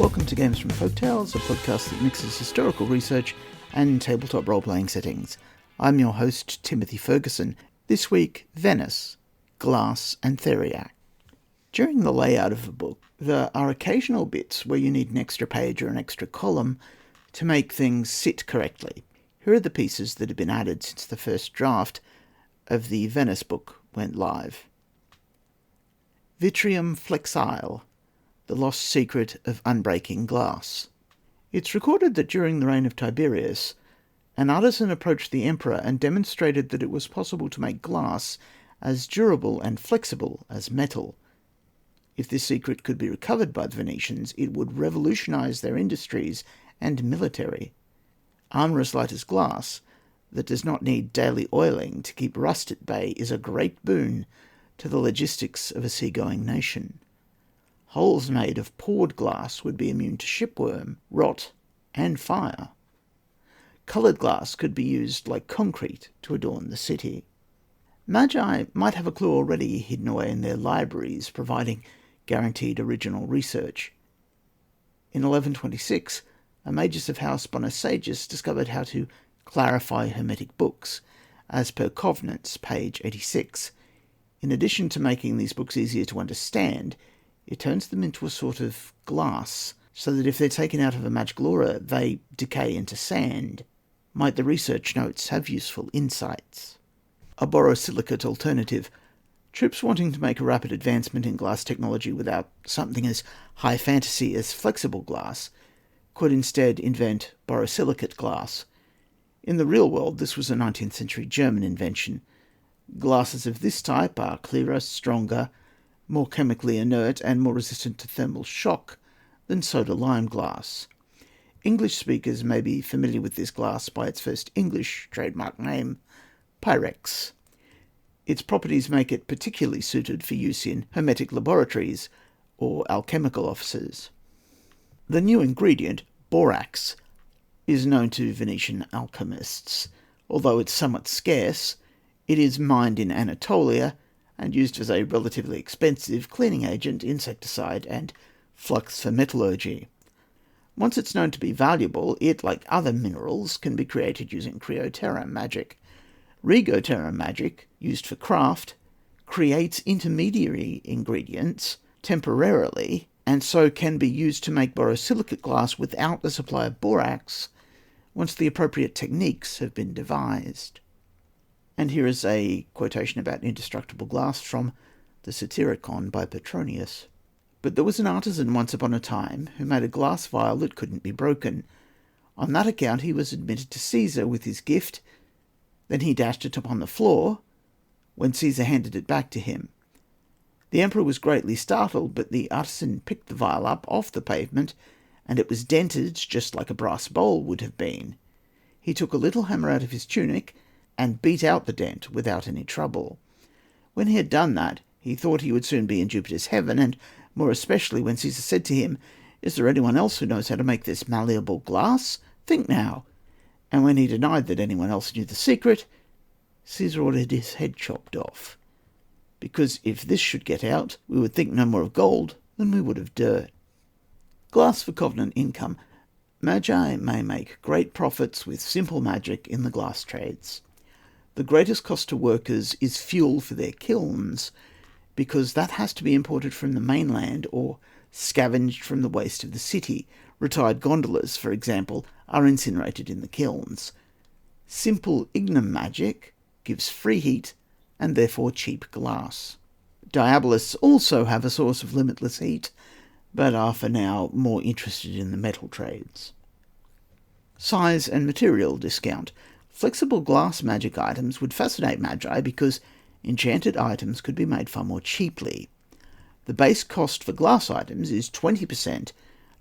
Welcome to Games From Folktales, a podcast that mixes historical research and tabletop role-playing settings. I'm your host, Timothy Ferguson. This week, Venice, Glass and Theriac. During the layout of a book, there are occasional bits where you need an extra page or an extra column to make things sit correctly. Here are the pieces that have been added since the first draft of the Venice book went live. Vitrium Flexile, the lost secret of unbreaking glass. It's recorded that during the reign of Tiberius, an artisan approached the emperor and demonstrated that it was possible to make glass as durable and flexible as metal. If this secret could be recovered by the Venetians, it would revolutionize their industries and military. Armor as light as glass, that does not need daily oiling to keep rust at bay, is a great boon to the logistics of a seagoing nation. Hulls made of poured glass would be immune to shipworm, rot, and fire. Coloured glass could be used like concrete to adorn the city. Magi might have a clue already hidden away in their libraries, providing guaranteed original research. In 1126, a magus of House Bonosagus discovered how to clarify Hermetic books, as per Covenants, page 86. In addition to making these books easier to understand, it turns them into a sort of glass, so that if they're taken out of a magical aura, they decay into sand. Might the research notes have useful insights? A borosilicate alternative. Troops wanting to make a rapid advancement in glass technology without something as high fantasy as flexible glass could instead invent borosilicate glass. In the real world, this was a 19th century German invention. Glasses of this type are clearer, stronger, more chemically inert, and more resistant to thermal shock than soda-lime glass. English speakers may be familiar with this glass by its first English trademark name, Pyrex. Its properties make it particularly suited for use in hermetic laboratories or alchemical offices. The new ingredient, borax, is known to Venetian alchemists. Although it's somewhat scarce, it is mined in Anatolia and used as a relatively expensive cleaning agent, insecticide, and flux for metallurgy. Once it's known to be valuable, it, like other minerals, can be created using cryoterra magic. Regoterra magic, used for craft, creates intermediary ingredients temporarily, and so can be used to make borosilicate glass without the supply of borax once the appropriate techniques have been devised. And here is a quotation about indestructible glass from the Satyricon by Petronius. But there was an artisan once upon a time who made a glass vial that couldn't be broken. On that account he was admitted to Caesar with his gift. Then he dashed it upon the floor, when Caesar handed it back to him. The emperor was greatly startled, but the artisan picked the vial up off the pavement, and it was dented just like a brass bowl would have been. He took a little hammer out of his tunic and beat out the dent without any trouble. When he had done that, he thought he would soon be in Jupiter's heaven, and more especially when Caesar said to him, "Is there anyone else who knows how to make this malleable glass? Think now." And when he denied that anyone else knew the secret, Caesar ordered his head chopped off. Because if this should get out, we would think no more of gold than we would of dirt. Glass for Covenant income. Magi may make great profits with simple magic in the glass trades. The greatest cost to workers is fuel for their kilns, because that has to be imported from the mainland or scavenged from the waste of the city. Retired gondolas, for example, are incinerated in the kilns. Simple ignum magic gives free heat and therefore cheap glass. Diabolists also have a source of limitless heat, but are for now more interested in the metal trades. Size and material discount. Flexible glass magic items would fascinate Magi because enchanted items could be made far more cheaply. The base cost for glass items is 20%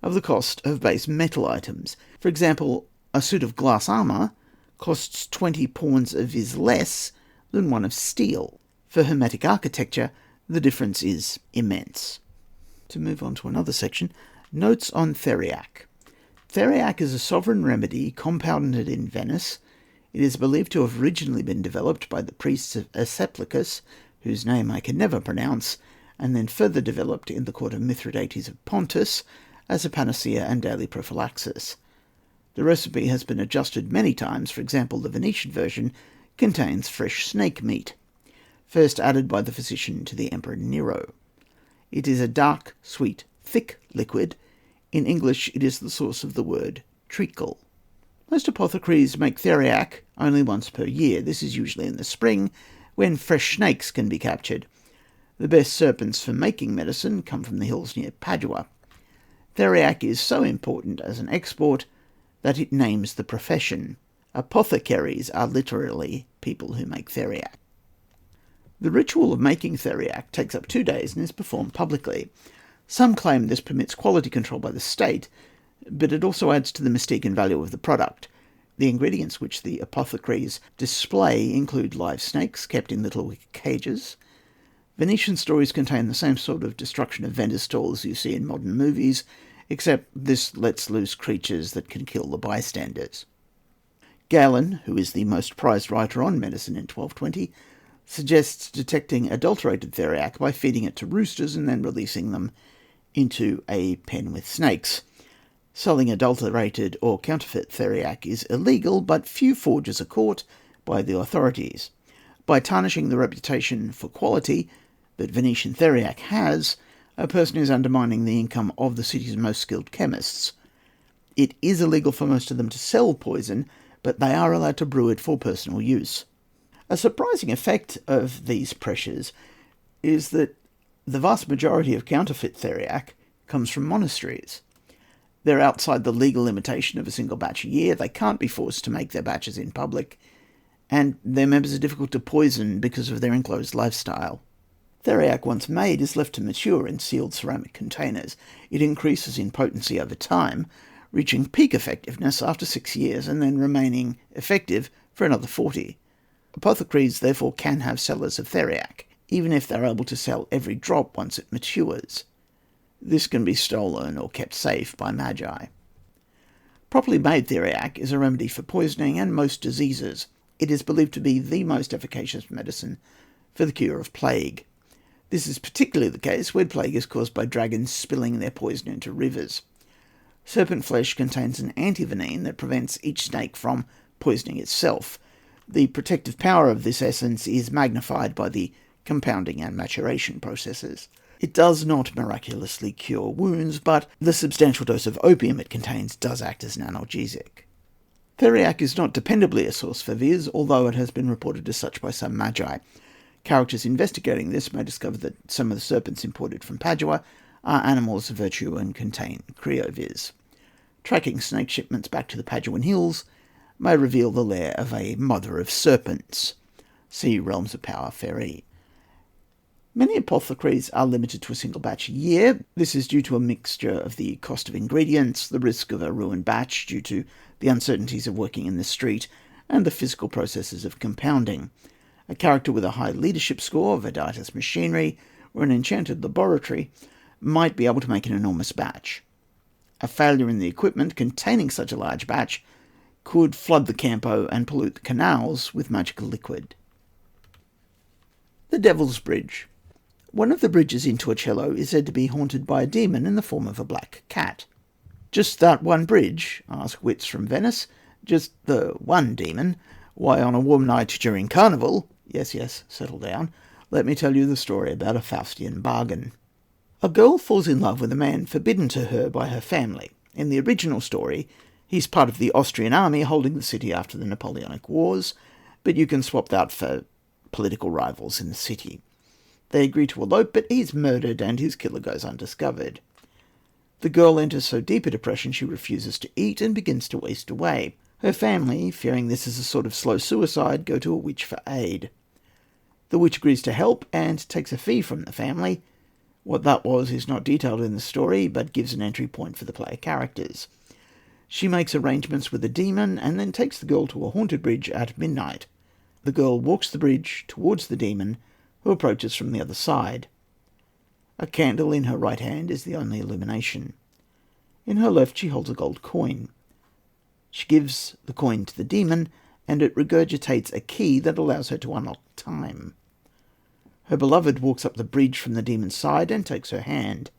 of the cost of base metal items. For example, a suit of glass armor costs 20 pawns of vis less than one of steel. For hermetic architecture, the difference is immense. To move on to another section, notes on Theriac. Theriac is a sovereign remedy compounded in Venice. It is believed to have originally been developed by the priests of Asclepicus, whose name I can never pronounce, and then further developed in the court of Mithridates of Pontus, as a panacea and daily prophylaxis. The recipe has been adjusted many times. For example, the Venetian version contains fresh snake meat, first added by the physician to the Emperor Nero. It is a dark, sweet, thick liquid. In English, it is the source of the word treacle. Most apothecaries make theriac only once per year. This is usually in the spring, when fresh snakes can be captured. The best serpents for making medicine come from the hills near Padua. Theriac is so important as an export that it names the profession. Apothecaries are literally people who make theriac. The ritual of making theriac takes up 2 days and is performed publicly. Some claim this permits quality control by the state, but it also adds to the mystique and value of the product. The ingredients which the apothecaries display include live snakes kept in little wicker cages. Venetian stories contain the same sort of destruction of vendor stalls you see in modern movies, except this lets loose creatures that can kill the bystanders. Galen, who is the most prized writer on medicine in 1220, suggests detecting adulterated theriac by feeding it to roosters and then releasing them into a pen with snakes. Selling adulterated or counterfeit theriac is illegal, but few forgers are caught by the authorities. By tarnishing the reputation for quality that Venetian theriac has, a person is undermining the income of the city's most skilled chemists. It is illegal for most of them to sell poison, but they are allowed to brew it for personal use. A surprising effect of these pressures is that the vast majority of counterfeit theriac comes from monasteries. They're outside the legal limitation of a single batch a year. They can't be forced to make their batches in public, and their members are difficult to poison because of their enclosed lifestyle. Theriac, once made, is left to mature in sealed ceramic containers. It increases in potency over time, reaching peak effectiveness after 6 years and then remaining effective for another 40. Apothecaries therefore can have cellars of theriac, even if they're able to sell every drop once it matures. This can be stolen or kept safe by magi. Properly made theriac is a remedy for poisoning and most diseases. It is believed to be the most efficacious medicine for the cure of plague. This is particularly the case when plague is caused by dragons spilling their poison into rivers. Serpent flesh contains an antivenin that prevents each snake from poisoning itself. The protective power of this essence is magnified by the compounding and maturation processes. It does not miraculously cure wounds, but the substantial dose of opium it contains does act as an analgesic. Theriac is not dependably a source for viz, although it has been reported as such by some magi. Characters investigating this may discover that some of the serpents imported from Padua are animals of virtue and contain crioviz. Tracking snake shipments back to the Paduan hills may reveal the lair of a mother of serpents. See Realms of Power Fairy. Many apothecaries are limited to a single batch a year. This is due to a mixture of the cost of ingredients, the risk of a ruined batch due to the uncertainties of working in the street, and the physical processes of compounding. A character with a high leadership score, Vedatus machinery, or an enchanted laboratory might be able to make an enormous batch. A failure in the equipment containing such a large batch could flood the campo and pollute the canals with magical liquid. The Devil's Bridge. One of the bridges in Torcello is said to be haunted by a demon in the form of a black cat. Just that one bridge? Ask wits from Venice. Just the one demon? Why, on a warm night during Carnival, yes, settle down, let me tell you the story about a Faustian bargain. A girl falls in love with a man forbidden to her by her family. In the original story, he's part of the Austrian army holding the city after the Napoleonic Wars, but you can swap that for political rivals in the city. They agree to elope, but he's murdered and his killer goes undiscovered. The girl enters so deep a depression she refuses to eat and begins to waste away. Her family, fearing this is a sort of slow suicide, go to a witch for aid. The witch agrees to help and takes a fee from the family. What that was is not detailed in the story, but gives an entry point for the player characters. She makes arrangements with the demon and then takes the girl to a haunted bridge at midnight. The girl walks the bridge towards the demon, who approaches from the other side. A candle in her right hand is the only illumination. In her left she holds a gold coin. She gives the coin to the demon, and it regurgitates a key that allows her to unlock time. Her beloved walks up the bridge from the demon's side and takes her hand.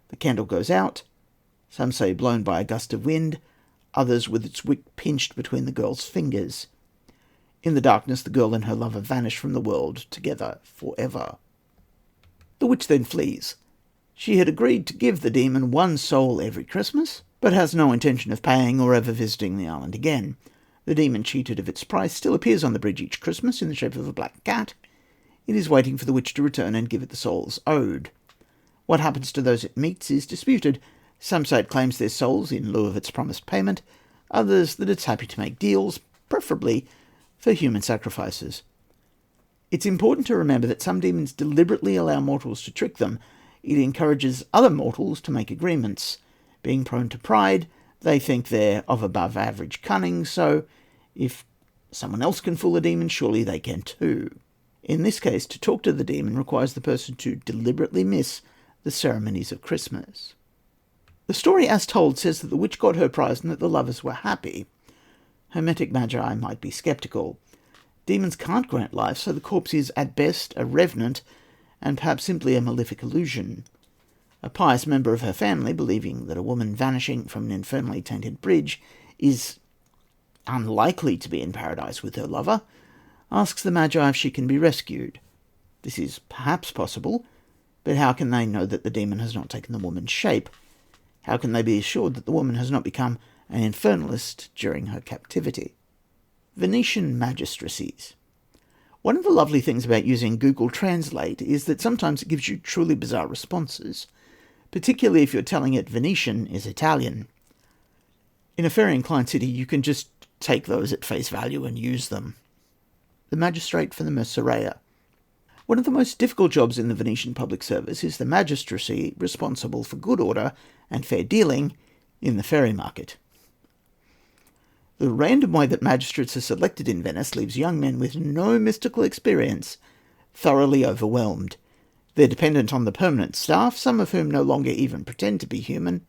The candle goes out. Some say blown by a gust of wind, others with its wick pinched between the girl's fingers. In the darkness, the girl and her lover vanish from the world together forever. The witch then flees. She had agreed to give the demon one soul every Christmas, but has no intention of paying or ever visiting the island again. The demon, cheated of its price, still appears on the bridge each Christmas in the shape of a black cat. It is waiting for the witch to return and give it the souls owed. What happens to those it meets is disputed. Some say it claims their souls in lieu of its promised payment, others that it's happy to make deals, preferably for human sacrifices. It's important to remember that some demons deliberately allow mortals to trick them. It encourages other mortals to make agreements. Being prone to pride, they think they're of above average cunning, so if someone else can fool a demon, surely they can too. In this case, to talk to the demon requires the person to deliberately miss the ceremonies of Christmas. The story as told says that the witch got her prize and that the lovers were happy. Hermetic magi might be sceptical. Demons can't grant life, so the corpse is at best a revenant and perhaps simply a malefic illusion. A pious member of her family, believing that a woman vanishing from an infernally tainted bridge is unlikely to be in paradise with her lover, asks the magi if she can be rescued. This is perhaps possible, but how can they know that the demon has not taken the woman's shape? How can they be assured that the woman has not become an infernalist during her captivity? Venetian magistracies. One of the lovely things about using Google Translate is that sometimes it gives you truly bizarre responses, particularly if you're telling it Venetian is Italian. In a fairy-inclined city, you can just take those at face value and use them. The magistrate for the Mercerea. One of the most difficult jobs in the Venetian public service is the magistracy responsible for good order and fair dealing in the fairy market. The random way that magistrates are selected in Venice leaves young men with no mystical experience thoroughly overwhelmed. They're dependent on the permanent staff, some of whom no longer even pretend to be human,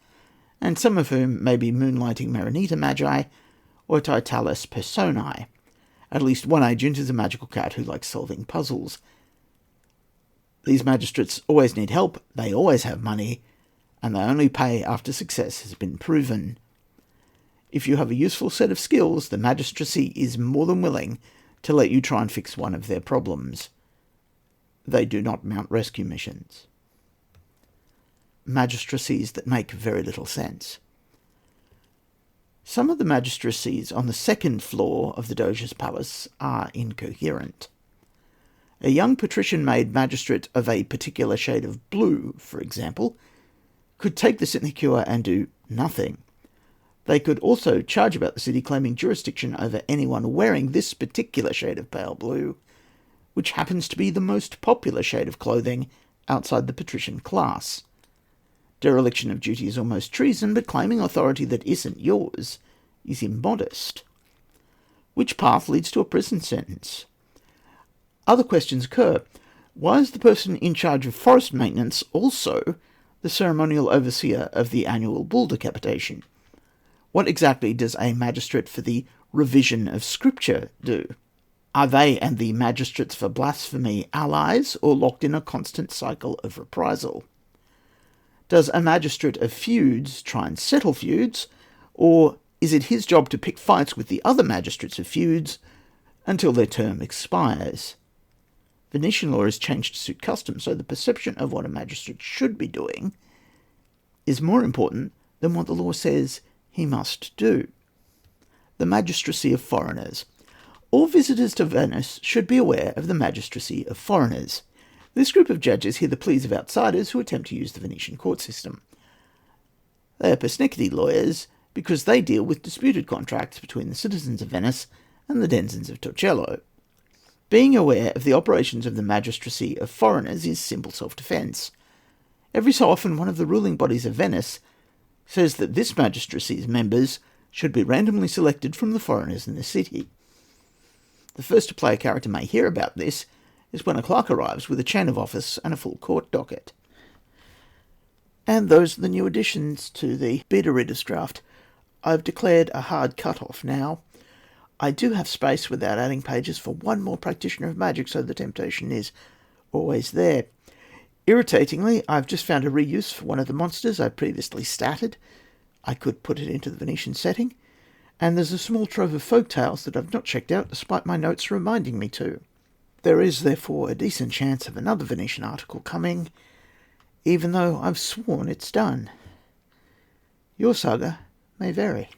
and some of whom may be moonlighting Marinita Magi or Titalis Personae. At least one agent is a magical cat who likes solving puzzles. These magistrates always need help, they always have money, and they only pay after success has been proven. If you have a useful set of skills, the magistracy is more than willing to let you try and fix one of their problems. They do not mount rescue missions. Magistracies that make very little sense. Some of the magistracies on the second floor of the Doge's palace are incoherent. A young patrician-made magistrate of a particular shade of blue, for example, could take the sinecure and do nothing. They could also charge about the city, claiming jurisdiction over anyone wearing this particular shade of pale blue, which happens to be the most popular shade of clothing outside the patrician class. Dereliction of duty is almost treason, but claiming authority that isn't yours is immodest. Which path leads to a prison sentence? Other questions occur. Why is the person in charge of forest maintenance also the ceremonial overseer of the annual bull decapitation? What exactly does a magistrate for the revision of scripture do? Are they and the magistrates for blasphemy allies, or locked in a constant cycle of reprisal? Does a magistrate of feuds try and settle feuds, or is it his job to pick fights with the other magistrates of feuds until their term expires? Venetian law is changed to suit custom, so the perception of what a magistrate should be doing is more important than what the law says he must do. The magistracy of foreigners. All visitors to Venice should be aware of the magistracy of foreigners. This group of judges hear the pleas of outsiders who attempt to use the Venetian court system. They are persnickety lawyers because they deal with disputed contracts between the citizens of Venice and the denizens of Torcello. Being aware of the operations of the magistracy of foreigners is simple self-defence. Every so often, one of the ruling bodies of Venice says that this magistracy's members should be randomly selected from the foreigners in the city. The first to play a character may hear about this is when a clerk arrives with a chain of office and a full court docket. And those are the new additions to the beta readers draft. I've declared a hard cut-off now. I do have space without adding pages for one more practitioner of magic, so the temptation is always there. Irritatingly, I've just found a reuse for one of the monsters I previously statted. I could put it into the Venetian setting, and there's a small trove of folk tales that I've not checked out despite my notes reminding me to. There is therefore a decent chance of another Venetian article coming, even though I've sworn it's done. Your saga may vary.